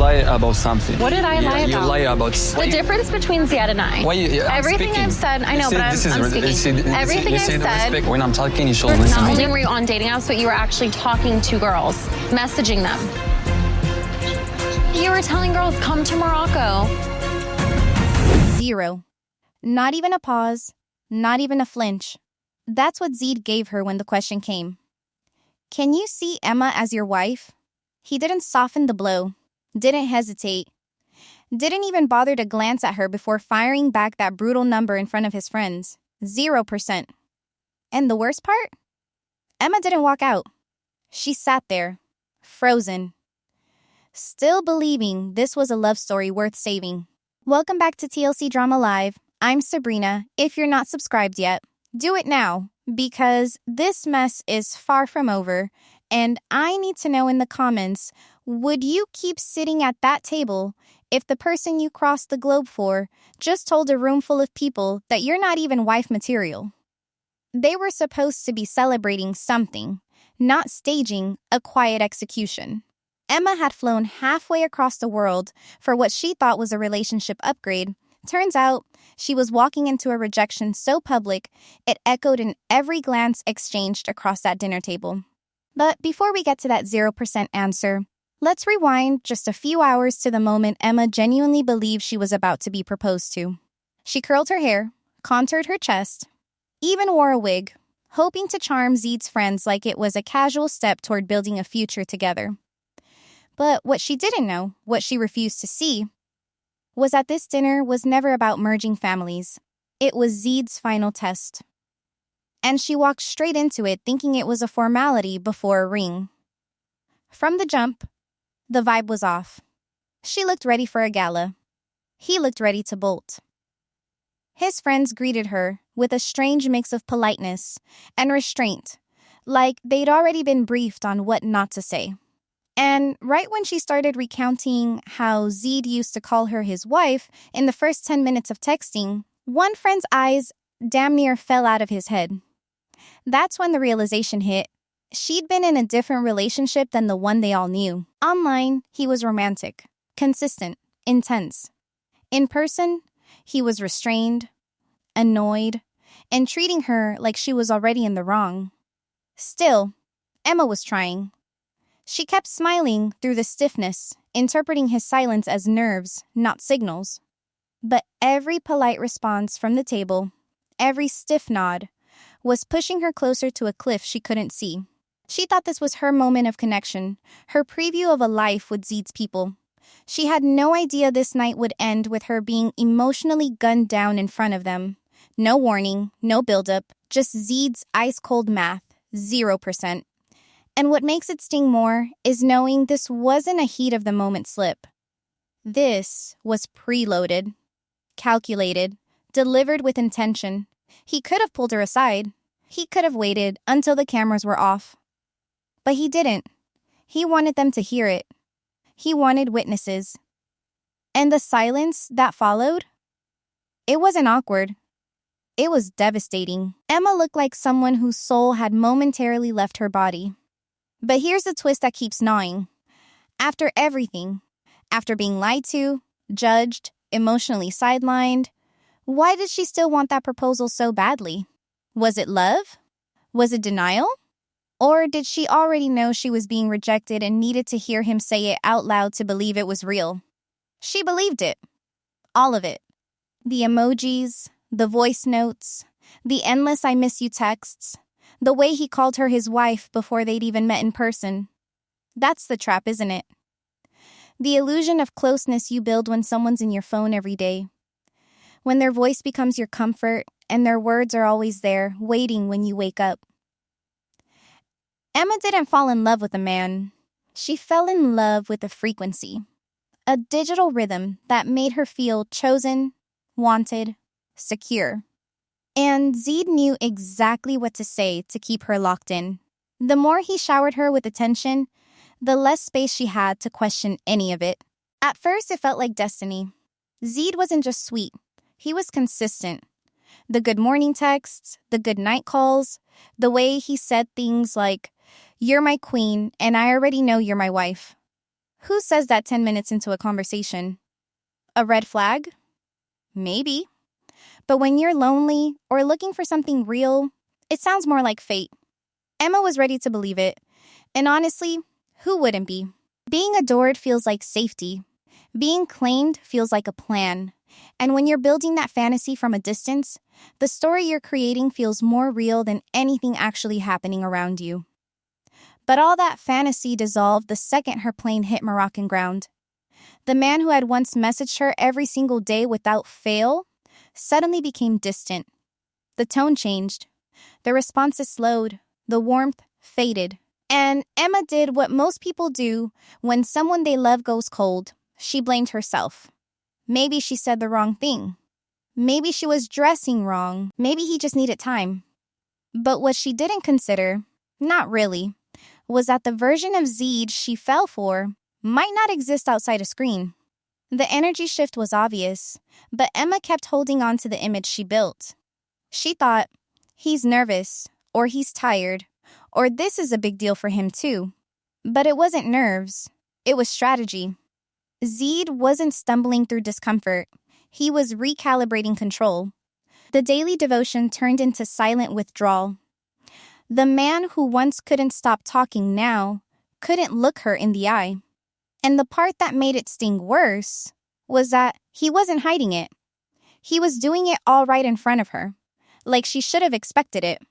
lie about something. What did I lie about? You lie about... The difference between Zead and I. Why Everything speaking. I've said, I know, but I'm speaking. Everything I've said. Respect. When I'm talking, you should listen Not to only me. were you on dating apps, but you were actually talking to girls, messaging them. You were telling girls, come to Morocco. 0. Not even a pause, not even a flinch. That's what Zead gave her when the question came. Can you see Emma as your wife? He didn't soften the blow, didn't hesitate, didn't even bother to glance at her before firing back that brutal number in front of his friends. 0%. And the worst part? Emma didn't walk out. She sat there, frozen, still believing this was a love story worth saving. Welcome back to TLC Drama Live. I'm Sabrina. If you're not subscribed yet, do it now, because this mess is far from over, and I need to know in the comments, would you keep sitting at that table if the person you crossed the globe for just told a room full of people that you're not even wife material? They were supposed to be celebrating something, not staging a quiet execution. Emma had flown halfway across the world for what she thought was a relationship upgrade. Turns out, she was walking into a rejection so public, it echoed in every glance exchanged across that dinner table. But before we get to that 0% answer, let's rewind just a few hours to the moment Emma genuinely believed she was about to be proposed to. She curled her hair, contoured her chest, even wore a wig, hoping to charm Zead's friends like it was a casual step toward building a future together. But what she didn't know, what she refused to see, was that this dinner was never about merging families. It was Zead's final test. And she walked straight into it thinking it was a formality before a ring. From the jump, the vibe was off. She looked ready for a gala. He looked ready to bolt. His friends greeted her with a strange mix of politeness and restraint, like they'd already been briefed on what not to say. And right when she started recounting how Zead used to call her his wife in the first 10 minutes of texting, one friend's eyes damn near fell out of his head. That's when the realization hit. She'd been in a different relationship than the one they all knew. Online, he was romantic, consistent, intense. In person, he was restrained, annoyed, and treating her like she was already in the wrong. Still, Emma was trying. She kept smiling through the stiffness, interpreting his silence as nerves, not signals. But every polite response from the table, every stiff nod, was pushing her closer to a cliff she couldn't see. She thought this was her moment of connection, her preview of a life with Zead's people. She had no idea this night would end with her being emotionally gunned down in front of them. No warning, no buildup, just Zead's ice-cold math, 0%. And what makes it sting more is knowing this wasn't a heat-of-the-moment slip. This was preloaded, calculated, delivered with intention. He could have pulled her aside. He could have waited until the cameras were off. But he didn't. He wanted them to hear it. He wanted witnesses. And the silence that followed? It wasn't awkward. It was devastating. Emma looked like someone whose soul had momentarily left her body. But here's the twist that keeps gnawing. After everything, after being lied to, judged, emotionally sidelined, why did she still want that proposal so badly? Was it love? Was it denial? Or did she already know she was being rejected and needed to hear him say it out loud to believe it was real? She believed it. All of it. The emojis, the voice notes, the endless I miss you texts, the way he called her his wife before they'd even met in person. That's the trap, isn't it? The illusion of closeness you build when someone's in your phone every day. When their voice becomes your comfort and their words are always there, waiting when you wake up. Emma didn't fall in love with a man. She fell in love with a frequency. A digital rhythm that made her feel chosen, wanted, secure. And Zead knew exactly what to say to keep her locked in. The more he showered her with attention, the less space she had to question any of it. At first, it felt like destiny. Zead wasn't just sweet. He was consistent. The good morning texts, the good night calls, the way he said things like, "You're my queen, and I already know you're my wife." Who says that 10 minutes into a conversation? A red flag? Maybe. But when you're lonely or looking for something real, it sounds more like fate. Emma was ready to believe it. And honestly, who wouldn't be? Being adored feels like safety. Being claimed feels like a plan. And when you're building that fantasy from a distance, the story you're creating feels more real than anything actually happening around you. But all that fantasy dissolved the second her plane hit Moroccan ground. The man who had once messaged her every single day without fail suddenly became distant. The tone changed. The responses slowed. The warmth faded. And Emma did what most people do when someone they love goes cold. She blamed herself. Maybe she said the wrong thing. Maybe she was dressing wrong. Maybe he just needed time. But what she didn't consider, not really, was that the version of Zead she fell for might not exist outside a screen. The energy shift was obvious, but Emma kept holding on to the image she built. She thought, he's nervous, or he's tired, or this is a big deal for him too. But it wasn't nerves. It was strategy. Zead wasn't stumbling through discomfort. He was recalibrating control. The daily devotion turned into silent withdrawal. The man who once couldn't stop talking now couldn't look her in the eye. And the part that made it sting worse was that he wasn't hiding it. He was doing it all right in front of her, like she should have expected it.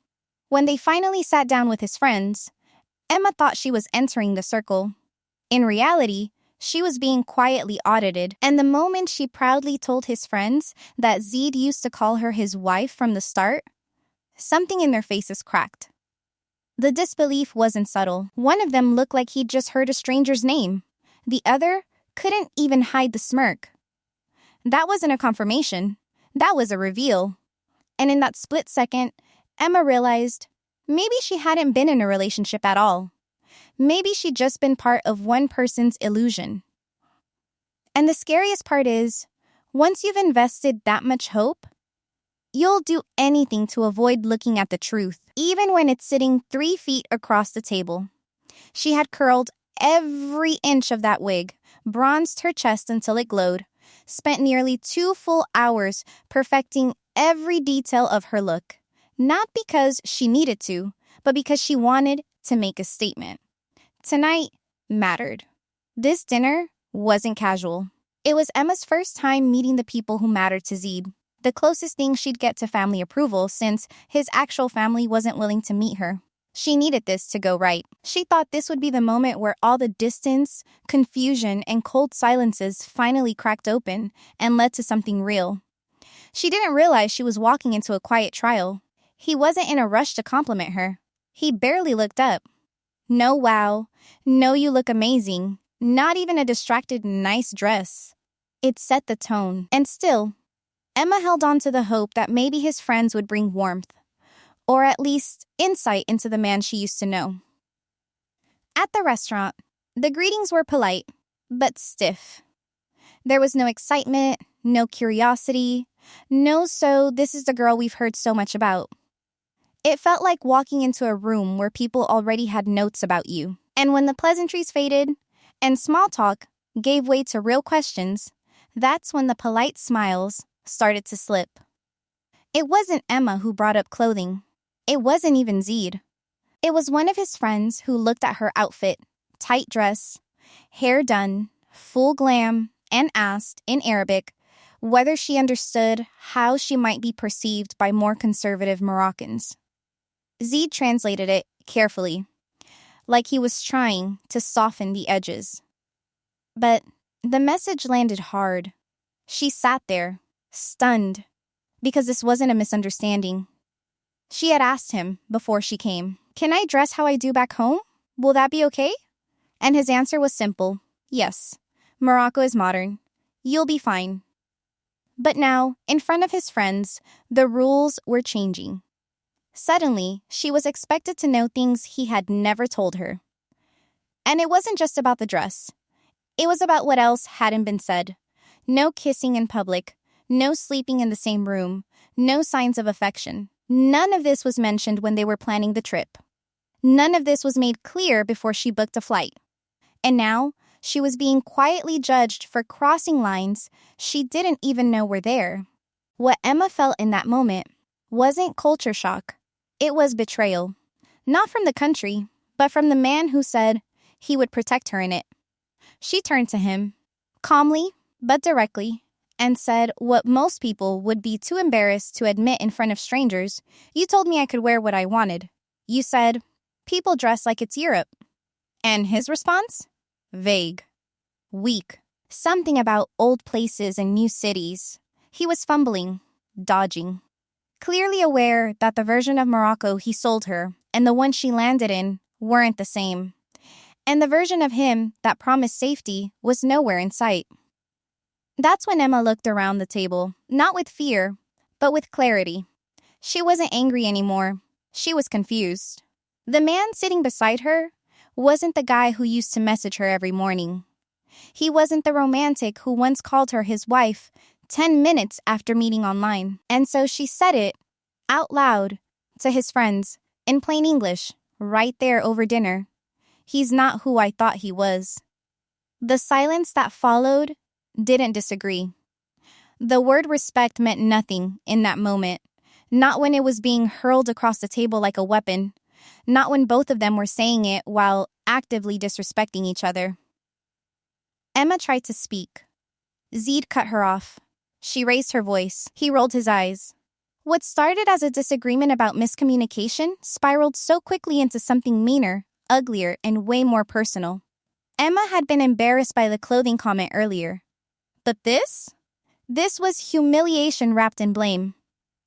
When they finally sat down with his friends, Emma thought she was entering the circle. In reality, she was being quietly audited, and the moment she proudly told his friends that Zead used to call her his wife from the start, something in their faces cracked. The disbelief wasn't subtle. One of them looked like he'd just heard a stranger's name. The other couldn't even hide the smirk. That wasn't a confirmation. That was a reveal. And in that split second, Emma realized maybe she hadn't been in a relationship at all. Maybe she'd just been part of one person's illusion. And the scariest part is, once you've invested that much hope, you'll do anything to avoid looking at the truth, even when it's sitting 3 feet across the table. She had curled every inch of that wig, bronzed her chest until it glowed, spent nearly 2 full hours perfecting every detail of her look. Not because she needed to, but because she wanted to make a statement. Tonight mattered. This dinner wasn't casual. It was Emma's first time meeting the people who mattered to Zead, the closest thing she'd get to family approval since his actual family wasn't willing to meet her. She needed this to go right. She thought this would be the moment where all the distance, confusion, and cold silences finally cracked open and led to something real. She didn't realize she was walking into a quiet trial. He wasn't in a rush to compliment her. He barely looked up. No wow, no you look amazing, not even a distracted nice dress. It set the tone. And still, Emma held on to the hope that maybe his friends would bring warmth, or at least insight into the man she used to know. At the restaurant, the greetings were polite, but stiff. There was no excitement, no curiosity, no "so this is the girl we've heard so much about." It felt like walking into a room where people already had notes about you. And when the pleasantries faded and small talk gave way to real questions, that's when the polite smiles started to slip. It wasn't Emma who brought up clothing. It wasn't even Zead. It was one of his friends who looked at her outfit, tight dress, hair done, full glam, and asked, in Arabic, whether she understood how she might be perceived by more conservative Moroccans. Zead translated it carefully, like he was trying to soften the edges. But the message landed hard. She sat there, stunned, because this wasn't a misunderstanding. She had asked him before she came, "Can I dress how I do back home? Will that be okay?" And his answer was simple, "Yes, Morocco is modern. You'll be fine." But now, in front of his friends, the rules were changing. Suddenly, she was expected to know things he had never told her. And it wasn't just about the dress. It was about what else hadn't been said. No kissing in public, no sleeping in the same room, no signs of affection. None of this was mentioned when they were planning the trip. None of this was made clear before she booked a flight. And now, She was being quietly judged for crossing lines she didn't even know were there. What Emma felt in that moment wasn't culture shock. It was betrayal. Not from the country, but from the man who said he would protect her in it. She turned to him, calmly but directly, and said what most people would be too embarrassed to admit in front of strangers. You told me I could wear what I wanted. You said, people dress like it's Europe. And his response? Vague. Weak. Something about old places and new cities. He was fumbling, dodging. Clearly aware that the version of Morocco he sold her and the one she landed in weren't the same. And the version of him that promised safety was nowhere in sight. That's when Emma looked around the table, not with fear, but with clarity. She wasn't angry anymore. She was confused. The man sitting beside her wasn't the guy who used to message her every morning. He wasn't the romantic who once called her his wife 10 minutes after meeting online. And so she said it out loud to his friends in plain English, right there over dinner. He's not who I thought he was. The silence that followed didn't disagree. The word respect meant nothing in that moment. Not when it was being hurled across the table like a weapon. Not when both of them were saying it while actively disrespecting each other. Emma tried to speak. Zead cut her off. She raised her voice. He rolled his eyes. What started as a disagreement about miscommunication spiraled so quickly into something meaner, uglier, and way more personal. Emma had been embarrassed by the clothing comment earlier. But this was humiliation wrapped in blame.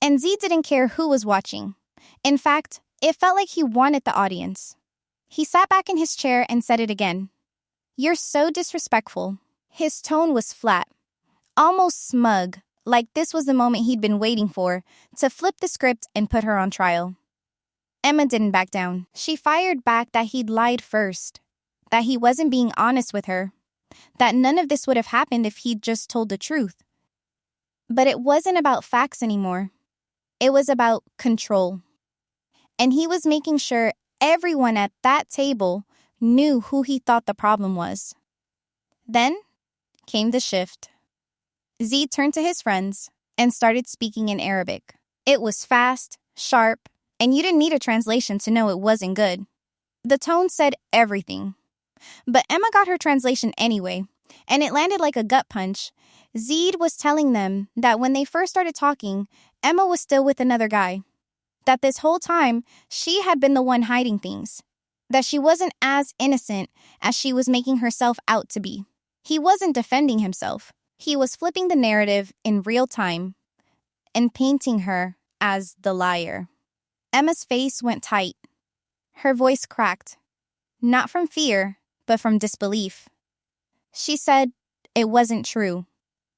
And Zead didn't care who was watching. In fact, it felt like he wanted the audience. He sat back in his chair and said it again. You're so disrespectful. His tone was flat, almost smug, like this was the moment he'd been waiting for, to flip the script and put her on trial. Emma didn't back down. She fired back that he'd lied first, that he wasn't being honest with her, that none of this would have happened if he'd just told the truth. But it wasn't about facts anymore. It was about control. And he was making sure everyone at that table knew who he thought the problem was. Then came the shift. Zead turned to his friends and started speaking in Arabic. It was fast, sharp, and you didn't need a translation to know it wasn't good. The tone said everything. But Emma got her translation anyway, and it landed like a gut punch. Zead was telling them that when they first started talking, Emma was still with another guy. That this whole time, she had been the one hiding things. That she wasn't as innocent as she was making herself out to be. He wasn't defending himself. He was flipping the narrative in real time and painting her as the liar. Emma's face went tight. Her voice cracked. Not from fear, but from disbelief. She said it wasn't true.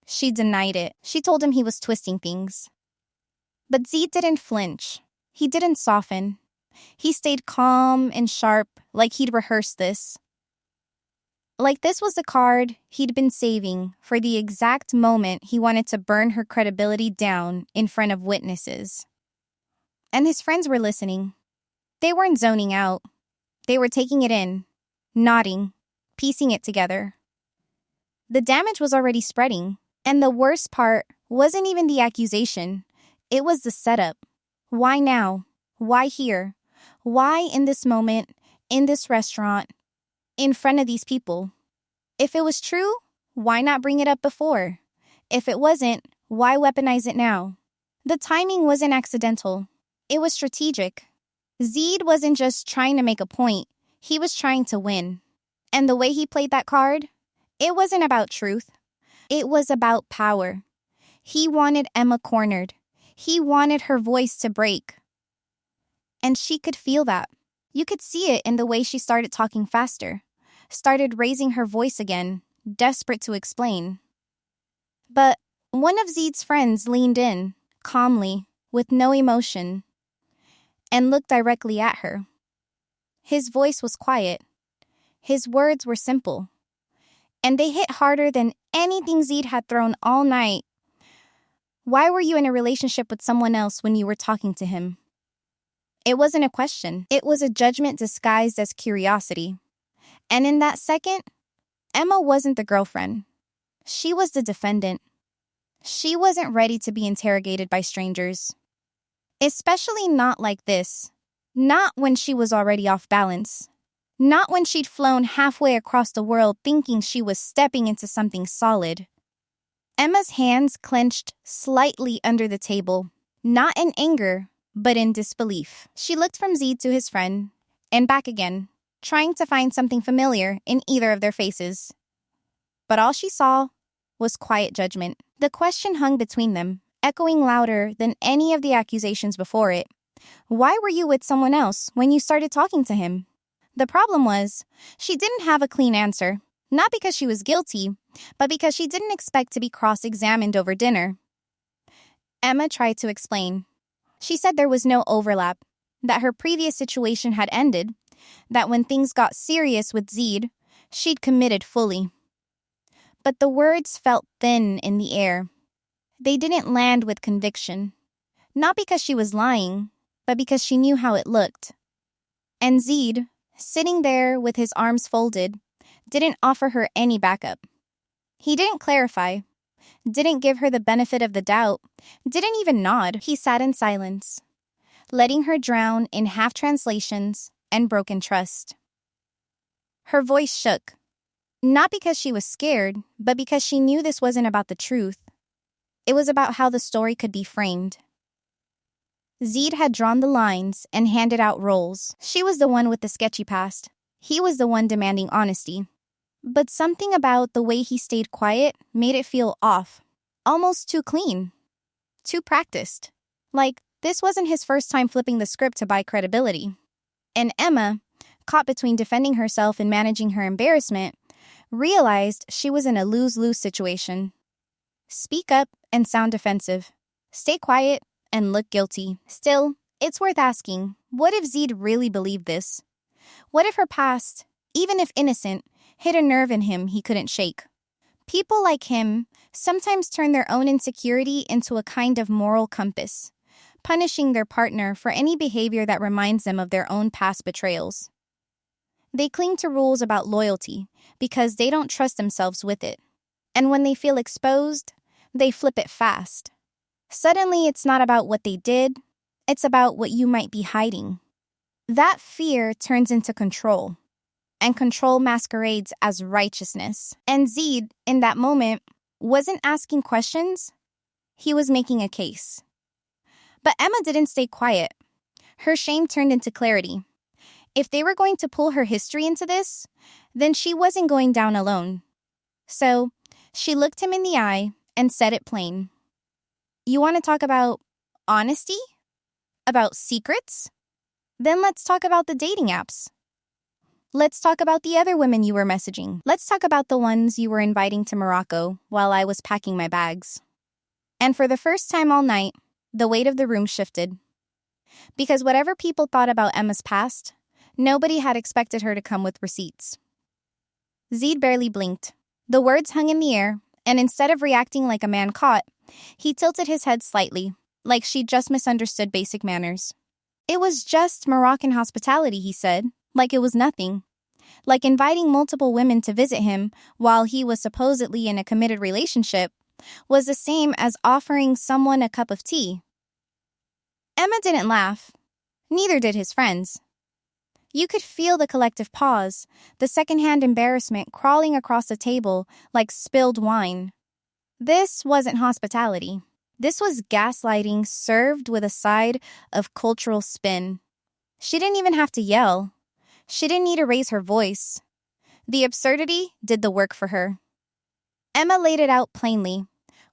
She denied it. She told him he was twisting things. But Zead didn't flinch. He didn't soften. He stayed calm and sharp, like he'd rehearsed this. Like this was the card he'd been saving for the exact moment he wanted to burn her credibility down in front of witnesses. And his friends were listening. They weren't zoning out. They were taking it in, nodding, piecing it together. The damage was already spreading, and the worst part wasn't even the accusation. It was the setup. Why now? Why here? Why in this moment, in this restaurant, in front of these people? If it was true, why not bring it up before? If it wasn't, why weaponize it now? The timing wasn't accidental. It was strategic. Zead wasn't just trying to make a point. He was trying to win. And the way he played that card, it wasn't about truth. It was about power. He wanted Emma cornered. He wanted her voice to break. And she could feel that. You could see it in the way she started talking faster, started raising her voice again, desperate to explain. But one of Zeed's friends leaned in, calmly, with no emotion, and looked directly at her. His voice was quiet. His words were simple. And they hit harder than anything Zeed had thrown all night. Why were you in a relationship with someone else when you were talking to him? It wasn't a question. It was a judgment disguised as curiosity. And in that second, Emma wasn't the girlfriend. She was the defendant. She wasn't ready to be interrogated by strangers. Especially not like this. Not when she was already off balance. Not when she'd flown halfway across the world thinking she was stepping into something solid. Emma's hands clenched slightly under the table, not in anger, but in disbelief. She looked from Zead to his friend, and back again, trying to find something familiar in either of their faces. But all she saw was quiet judgment. The question hung between them, echoing louder than any of the accusations before it. Why were you with someone else when you started talking to him? The problem was, she didn't have a clean answer, not because she was guilty, but because she didn't expect to be cross-examined over dinner. Emma tried to explain. She said there was no overlap, that her previous situation had ended, that when things got serious with Zead, she'd committed fully. But the words felt thin in the air. They didn't land with conviction. Not because she was lying, but because she knew how it looked. And Zead, sitting there with his arms folded, didn't offer her any backup. He didn't clarify, didn't give her the benefit of the doubt, didn't even nod. He sat in silence, letting her drown in half-translations and broken trust. Her voice shook, not because she was scared, but because she knew this wasn't about the truth. It was about how the story could be framed. Zead had drawn the lines and handed out roles. She was the one with the sketchy past. He was the one demanding honesty. But something about the way he stayed quiet made it feel off. Almost too clean. Too practiced. Like, this wasn't his first time flipping the script to buy credibility. And Emma, caught between defending herself and managing her embarrassment, realized she was in a lose-lose situation. Speak up and sound defensive. Stay quiet and look guilty. Still, it's worth asking, what if Zead really believed this? What if her past, even if innocent, hit a nerve in him he couldn't shake? People like him sometimes turn their own insecurity into a kind of moral compass, punishing their partner for any behavior that reminds them of their own past betrayals. They cling to rules about loyalty because they don't trust themselves with it. And when they feel exposed, they flip it fast. Suddenly, it's not about what they did, it's about what you might be hiding. That fear turns into control, and control masquerades as righteousness. And Zead, in that moment, wasn't asking questions, he was making a case. But Emma didn't stay quiet. Her shame turned into clarity. If they were going to pull her history into this, then she wasn't going down alone. So, she looked him in the eye and said it plain. You want to talk about honesty? About secrets? Then let's talk about the dating apps. Let's talk about the other women you were messaging. Let's talk about the ones you were inviting to Morocco while I was packing my bags. And for the first time all night, the weight of the room shifted. Because whatever people thought about Emma's past, nobody had expected her to come with receipts. Zead barely blinked. The words hung in the air, and instead of reacting like a man caught, he tilted his head slightly, like she'd just misunderstood basic manners. It was just Moroccan hospitality, he said, like it was nothing. Like inviting multiple women to visit him while he was supposedly in a committed relationship was the same as offering someone a cup of tea. Emma didn't laugh. Neither did his friends. You could feel the collective pause, the secondhand embarrassment crawling across the table like spilled wine. This wasn't hospitality. This was gaslighting served with a side of cultural spin. She didn't even have to yell. She didn't need to raise her voice. The absurdity did the work for her. Emma laid it out plainly,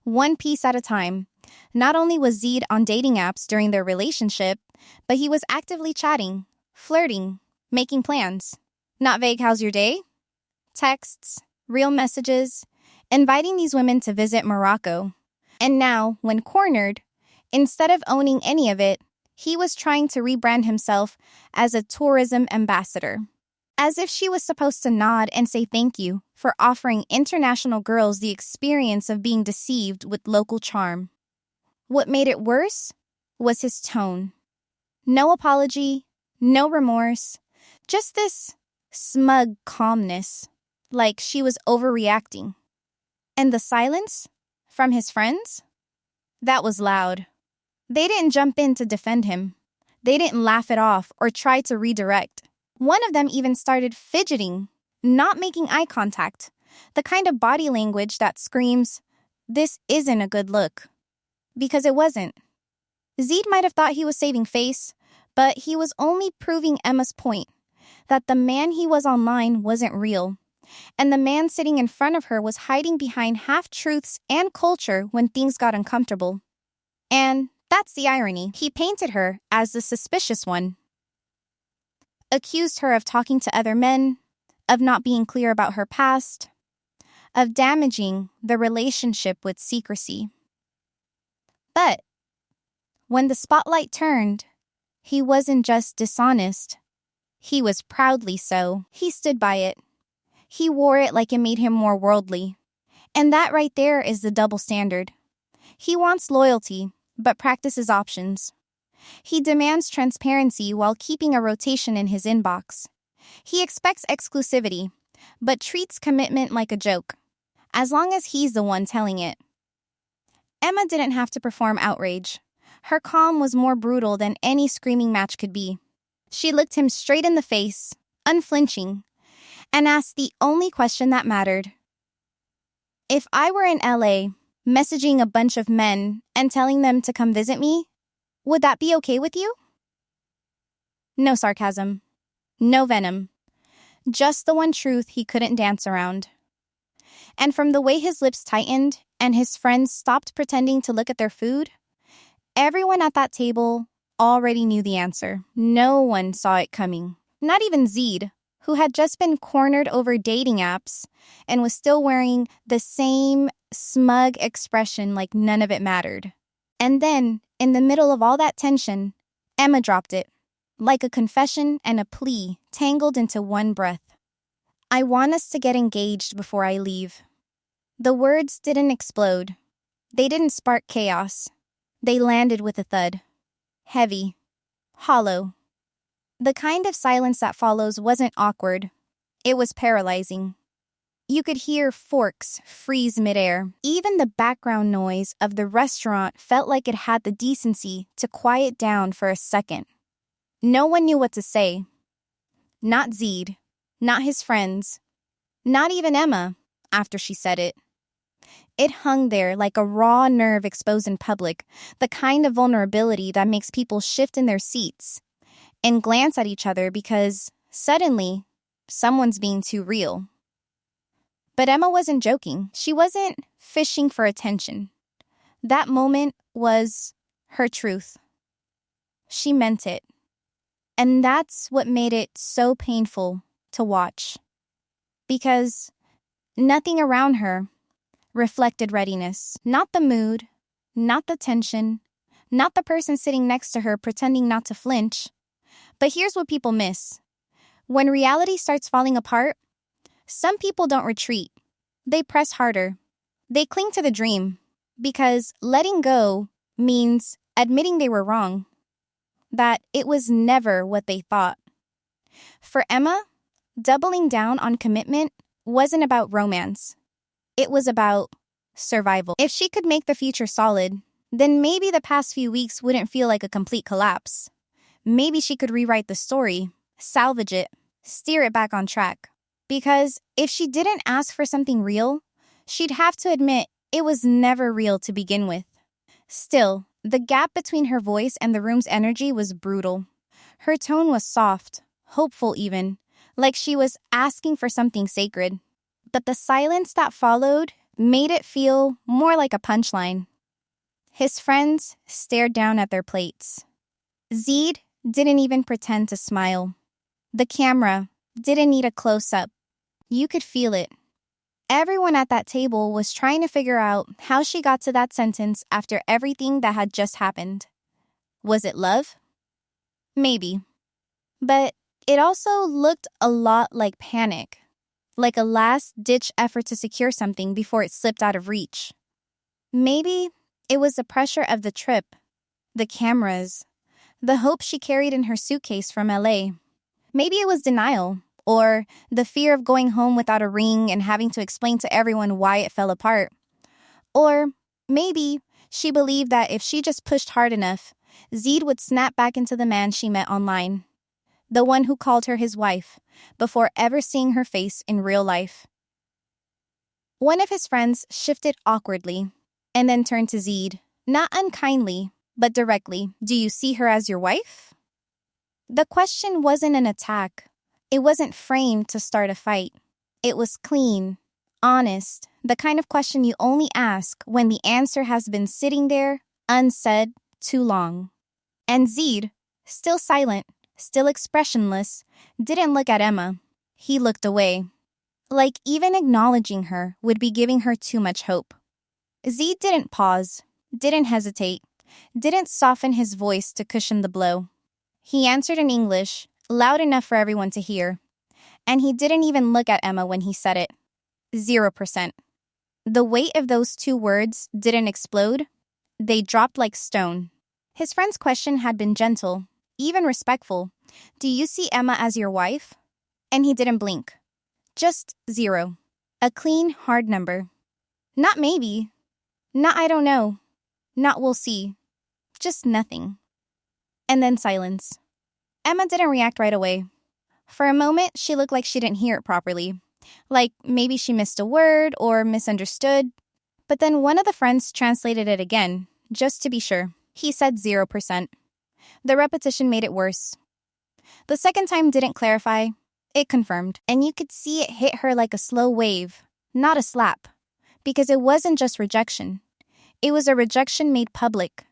one piece at a time. Not only was Zead on dating apps during their relationship, but he was actively chatting, flirting, making plans. Not vague "how's your day?" Texts, real messages, inviting these women to visit Morocco. And now, when cornered, instead of owning any of it, he was trying to rebrand himself as a tourism ambassador. As if she was supposed to nod and say thank you for offering international girls the experience of being deceived with local charm. What made it worse was his tone. No apology, no remorse, just this smug calmness. like she was overreacting. And the silence from his friends? That was loud. They didn't jump in to defend him. They didn't laugh it off or try to redirect. One of them even started fidgeting, not making eye contact, the kind of body language that screams, "This isn't a good look." Because it wasn't. Zead might have thought he was saving face, but he was only proving Emma's point, that the man he was online wasn't real, and the man sitting in front of her was hiding behind half-truths and culture when things got uncomfortable. And that's the irony. He painted her as the suspicious one, accused her of talking to other men, of not being clear about her past, of damaging the relationship with secrecy. But when the spotlight turned, he wasn't just dishonest. He was proudly so. He stood by it. He wore it like it made him more worldly. And that right there is the double standard. He wants loyalty, but practices options. He demands transparency while keeping a rotation in his inbox. He expects exclusivity, but treats commitment like a joke, as long as he's the one telling it. Emma didn't have to perform outrage. Her calm was more brutal than any screaming match could be. She looked him straight in the face, unflinching, and asked the only question that mattered. If I were in LA, messaging a bunch of men and telling them to come visit me, would that be okay with you? No sarcasm. No venom. Just the one truth he couldn't dance around. And from the way his lips tightened and his friends stopped pretending to look at their food, everyone at that table already knew the answer. No one saw it coming. Not even Zead, who had just been cornered over dating apps and was still wearing the same smug expression like none of it mattered. And then, in the middle of all that tension, Emma dropped it, like a confession and a plea tangled into one breath. I want us to get engaged before I leave. The words didn't explode. They didn't spark chaos. They landed with a thud. Heavy. Hollow. The kind of silence that follows wasn't awkward. It was paralyzing. You could hear forks freeze midair. Even the background noise of the restaurant felt like it had the decency to quiet down for a second. No one knew what to say. Not Zead. Not his friends. Not even Emma, after she said it. It hung there like a raw nerve exposed in public, the kind of vulnerability that makes people shift in their seats and glance at each other because, suddenly, someone's being too real. But Emma wasn't joking. She wasn't fishing for attention. That moment was her truth. She meant it. And that's what made it so painful to watch. Because nothing around her reflected readiness. Not the mood, not the tension, not the person sitting next to her pretending not to flinch. But here's what people miss. When reality starts falling apart, some people don't retreat. They press harder. They cling to the dream, because letting go means admitting they were wrong, that it was never what they thought. For Emma, doubling down on commitment wasn't about romance. It was about survival. If she could make the future solid, then maybe the past few weeks wouldn't feel like a complete collapse. Maybe she could rewrite the story, salvage it, steer it back on track. Because if she didn't ask for something real, she'd have to admit it was never real to begin with. Still, the gap between her voice and the room's energy was brutal. Her tone was soft, hopeful even, like she was asking for something sacred. But the silence that followed made it feel more like a punchline. His friends stared down at their plates. Zead didn't even pretend to smile. The camera didn't need a close-up. You could feel it. Everyone at that table was trying to figure out how she got to that sentence after everything that had just happened. Was it love? Maybe. But it also looked a lot like panic. Like a last-ditch effort to secure something before it slipped out of reach. Maybe it was the pressure of the trip, the cameras, the hope she carried in her suitcase from LA. Maybe it was denial, or the fear of going home without a ring and having to explain to everyone why it fell apart. Or maybe she believed that if she just pushed hard enough, Zead would snap back into the man she met online, the one who called her his wife, before ever seeing her face in real life. One of his friends shifted awkwardly and then turned to Zead, not unkindly, but directly. "Do you see her as your wife?" The question wasn't an attack. It wasn't framed to start a fight. It was clean, honest, the kind of question you only ask when the answer has been sitting there, unsaid, too long. And Zead, still silent, still expressionless, didn't look at Emma. He looked away. Like even acknowledging her would be giving her too much hope. Zead didn't pause, didn't hesitate, didn't soften his voice to cushion the blow. He answered in English, loud enough for everyone to hear. And he didn't even look at Emma when he said it. 0%. The weight of those two words didn't explode. They dropped like stone. His friend's question had been gentle, even respectful. "Do you see Emma as your wife?" And he didn't blink. Just 0. A clean, hard number. Not maybe. Not I don't know. Not we'll see. Just nothing. And then silence. Emma didn't react right away. For a moment, she looked like she didn't hear it properly. Like maybe she missed a word or misunderstood. But then one of the friends translated it again, just to be sure. He said 0%. The repetition made it worse. The second time didn't clarify. It confirmed. And you could see it hit her like a slow wave, not a slap. Because it wasn't just rejection. It was a rejection made public.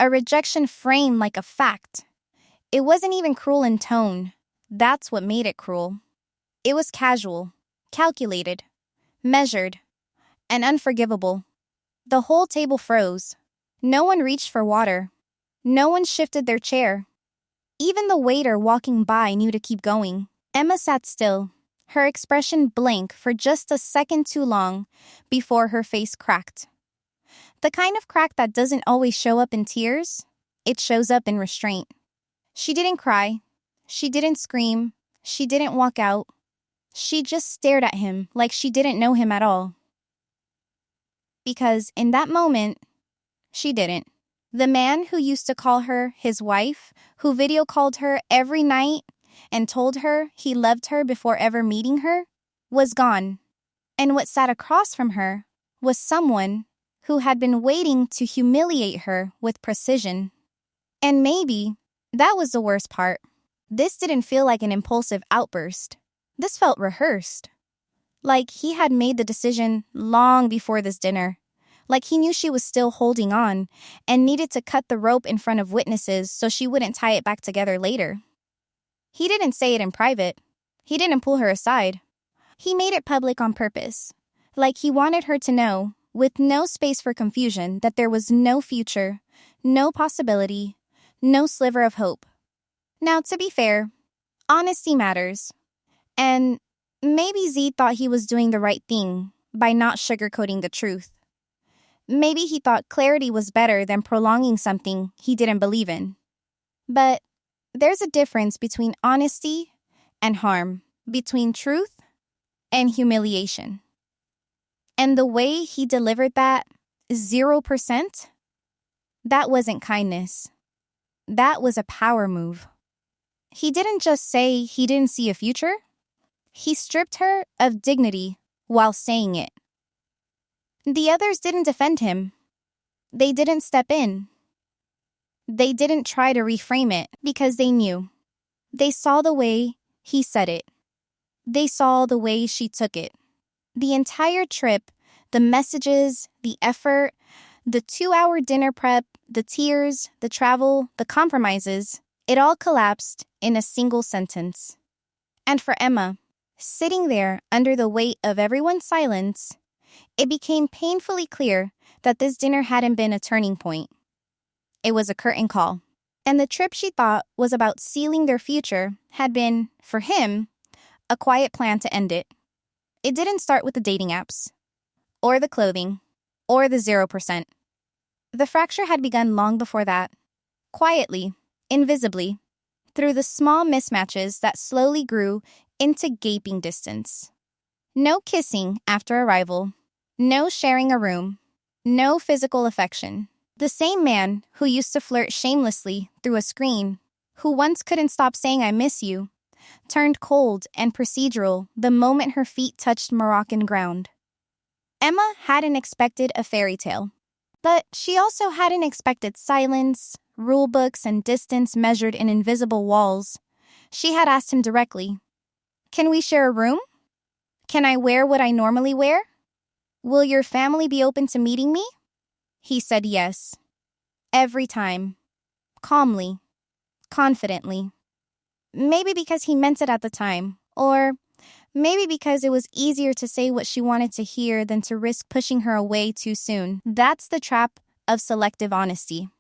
A rejection framed like a fact. It wasn't even cruel in tone. That's what made it cruel. It was casual, calculated, measured, and unforgivable. The whole table froze. No one reached for water. No one shifted their chair. Even the waiter walking by knew to keep going. Emma sat still, her expression blank for just a second too long before her face cracked. The kind of crack that doesn't always show up in tears, it shows up in restraint. She didn't cry. She didn't scream. She didn't walk out. She just stared at him like she didn't know him at all. Because in that moment, she didn't. The man who used to call her his wife, who video called her every night and told her he loved her before ever meeting her, was gone. And what sat across from her was someone who had been waiting to humiliate her with precision. And maybe that was the worst part. This didn't feel like an impulsive outburst. This felt rehearsed. Like he had made the decision long before this dinner. Like he knew she was still holding on and needed to cut the rope in front of witnesses so she wouldn't tie it back together later. He didn't say it in private. He didn't pull her aside. He made it public on purpose. Like he wanted her to know, with no space for confusion, that there was no future, no possibility, no sliver of hope. Now, to be fair, honesty matters. And maybe Zead thought he was doing the right thing by not sugarcoating the truth. Maybe he thought clarity was better than prolonging something he didn't believe in. But there's a difference between honesty and harm, between truth and humiliation. And the way he delivered that 0%, that wasn't kindness. That was a power move. He didn't just say he didn't see a future. He stripped her of dignity while saying it. The others didn't defend him. They didn't step in. They didn't try to reframe it because they knew. They saw the way he said it. They saw the way she took it. The entire trip, the messages, the effort, the 2-hour dinner prep, the tears, the travel, the compromises, it all collapsed in a single sentence. And for Emma, sitting there under the weight of everyone's silence, it became painfully clear that this dinner hadn't been a turning point. It was a curtain call. And the trip she thought was about sealing their future had been, for him, a quiet plan to end it. It didn't start with the dating apps, or the clothing, or the 0%. The fracture had begun long before that. Quietly, invisibly, through the small mismatches that slowly grew into gaping distance. No kissing after arrival, no sharing a room, no physical affection. The same man who used to flirt shamelessly through a screen, who once couldn't stop saying I miss you, turned cold and procedural the moment her feet touched Moroccan ground. Emma hadn't expected a fairy tale, but she also hadn't expected silence, rule books, and distance measured in invisible walls. She had asked him directly, "Can we share a room? Can I wear what I normally wear? Will your family be open to meeting me?" He said yes. Every time. Calmly. Confidently. Maybe because he meant it at the time, or maybe because it was easier to say what she wanted to hear than to risk pushing her away too soon. That's the trap of selective honesty.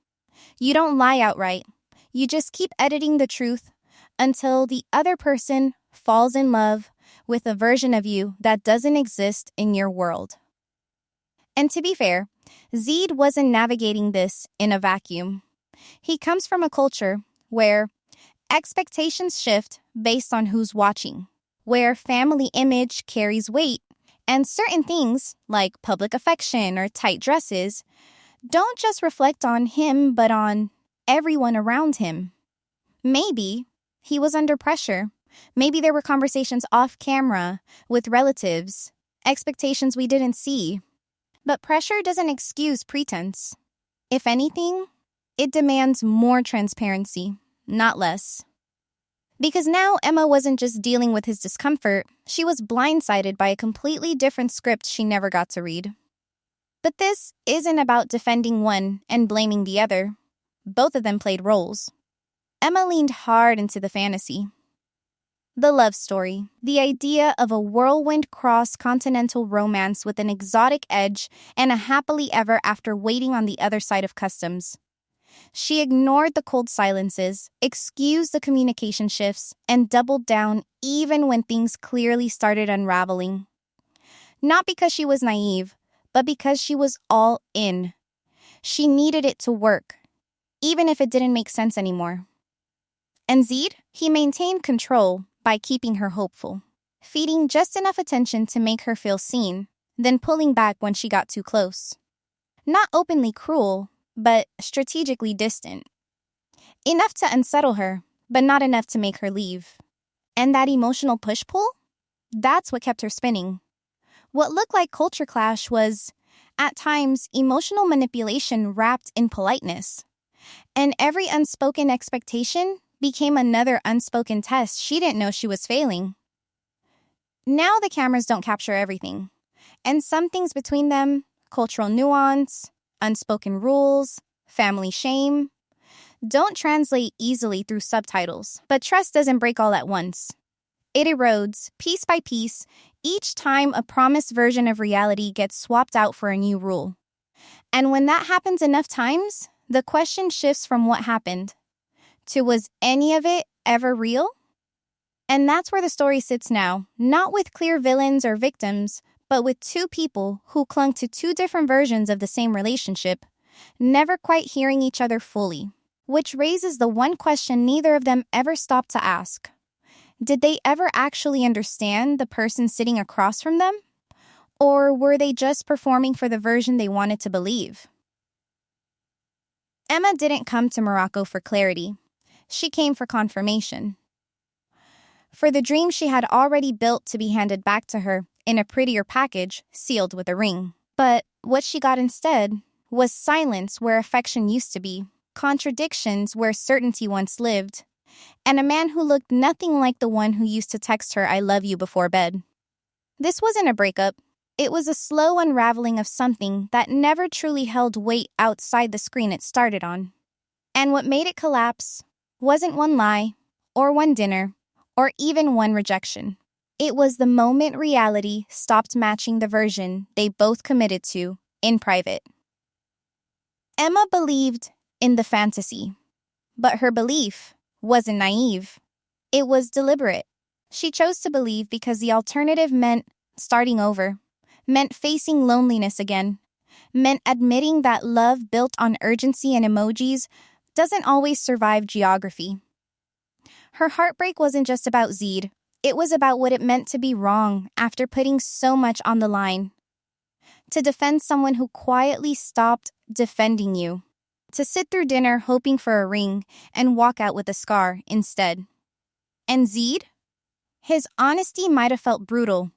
You don't lie outright. You just keep editing the truth until the other person falls in love with a version of you that doesn't exist in your world. And to be fair, Zead wasn't navigating this in a vacuum. He comes from a culture where expectations shift based on who's watching, where family image carries weight, and certain things, like public affection or tight dresses, don't just reflect on him but on everyone around him. Maybe he was under pressure. Maybe there were conversations off camera with relatives, expectations we didn't see. But pressure doesn't excuse pretense. If anything, it demands more transparency, not less. Because now Emma wasn't just dealing with his discomfort, she was blindsided by a completely different script she never got to read. But this isn't about defending one and blaming the other. Both of them played roles. Emma leaned hard into the fantasy. The love story, the idea of a whirlwind cross-continental romance with an exotic edge and a happily ever after waiting on the other side of customs. She ignored the cold silences, excused the communication shifts, and doubled down even when things clearly started unraveling. Not because she was naive, but because she was all in. She needed it to work, even if it didn't make sense anymore. And Zead, he maintained control by keeping her hopeful, feeding just enough attention to make her feel seen, then pulling back when she got too close. Not openly cruel, but strategically distant. Enough to unsettle her, but not enough to make her leave. And that emotional push-pull? That's what kept her spinning. What looked like culture clash was, at times, emotional manipulation wrapped in politeness. And every unspoken expectation became another unspoken test she didn't know she was failing. Now the cameras don't capture everything. And some things between them, cultural nuance, unspoken rules, family shame, don't translate easily through subtitles. But trust doesn't break all at once. It erodes, piece by piece, each time a promised version of reality gets swapped out for a new rule. And when that happens enough times, the question shifts from what happened to was any of it ever real? And that's where the story sits now, not with clear villains or victims, but with two people who clung to two different versions of the same relationship, never quite hearing each other fully, which raises the one question neither of them ever stopped to ask. Did they ever actually understand the person sitting across from them? Or were they just performing for the version they wanted to believe? Emma didn't come to Morocco for clarity. She came for confirmation. For the dream she had already built to be handed back to her in a prettier package sealed with a ring. But what she got instead was silence where affection used to be, contradictions where certainty once lived, and a man who looked nothing like the one who used to text her "I love you" before bed. This wasn't a breakup. It was a slow unraveling of something that never truly held weight outside the screen it started on. And what made it collapse wasn't one lie, or one dinner, or even one rejection. It was the moment reality stopped matching the version they both committed to in private. Emma believed in the fantasy, but her belief wasn't naive. It was deliberate. She chose to believe because the alternative meant starting over, meant facing loneliness again, meant admitting that love built on urgency and emojis doesn't always survive geography. Her heartbreak wasn't just about Zead. It was about what it meant to be wrong after putting so much on the line. To defend someone who quietly stopped defending you. To sit through dinner hoping for a ring and walk out with a scar instead. And Zead? His honesty might have felt brutal,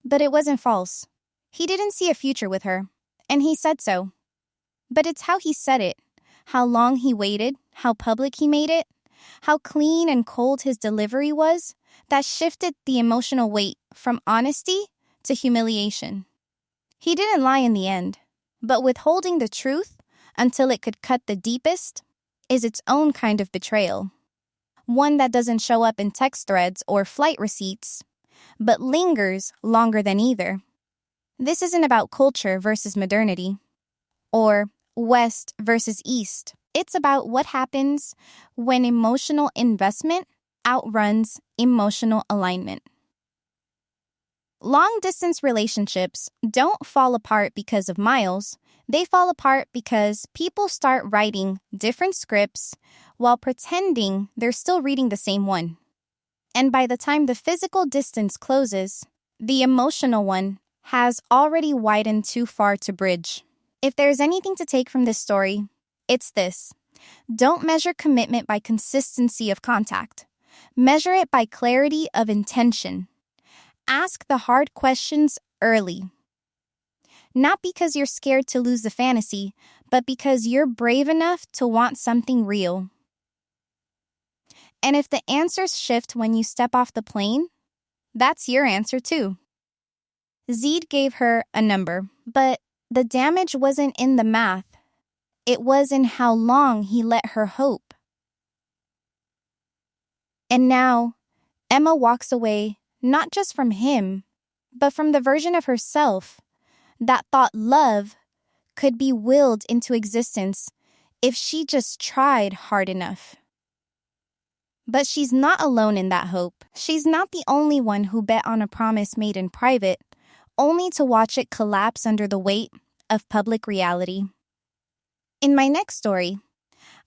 but it wasn't false. He didn't see a future with her, and he said so. But it's how he said it, how long he waited, how public he made it, how clean and cold his delivery was, that shifted the emotional weight from honesty to humiliation. He didn't lie in the end, but withholding the truth until it could cut the deepest is its own kind of betrayal. One that doesn't show up in text threads or flight receipts, but lingers longer than either. This isn't about culture versus modernity, or West versus East. It's about what happens when emotional investment outruns emotional alignment. Long-distance relationships don't fall apart because of miles. They fall apart because people start writing different scripts while pretending they're still reading the same one. And by the time the physical distance closes, the emotional one has already widened too far to bridge. If there's anything to take from this story, it's this. Don't measure commitment by consistency of contact. Measure it by clarity of intention. Ask the hard questions early. Not because you're scared to lose the fantasy, but because you're brave enough to want something real. And if the answers shift when you step off the plane, that's your answer too. Zead gave her a number, but the damage wasn't in the math. It was in how long he let her hope. And now, Emma walks away not just from him, but from the version of herself that thought love could be willed into existence if she just tried hard enough. But she's not alone in that hope. She's not the only one who bet on a promise made in private, only to watch it collapse under the weight of public reality. In my next story,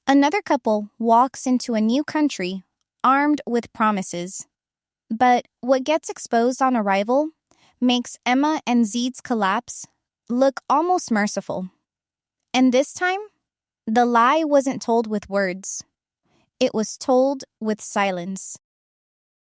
another couple walks into a new country armed with promises. But what gets exposed on arrival makes Emma and Zeed's collapse look almost merciful. And this time, the lie wasn't told with words. It was told with silence.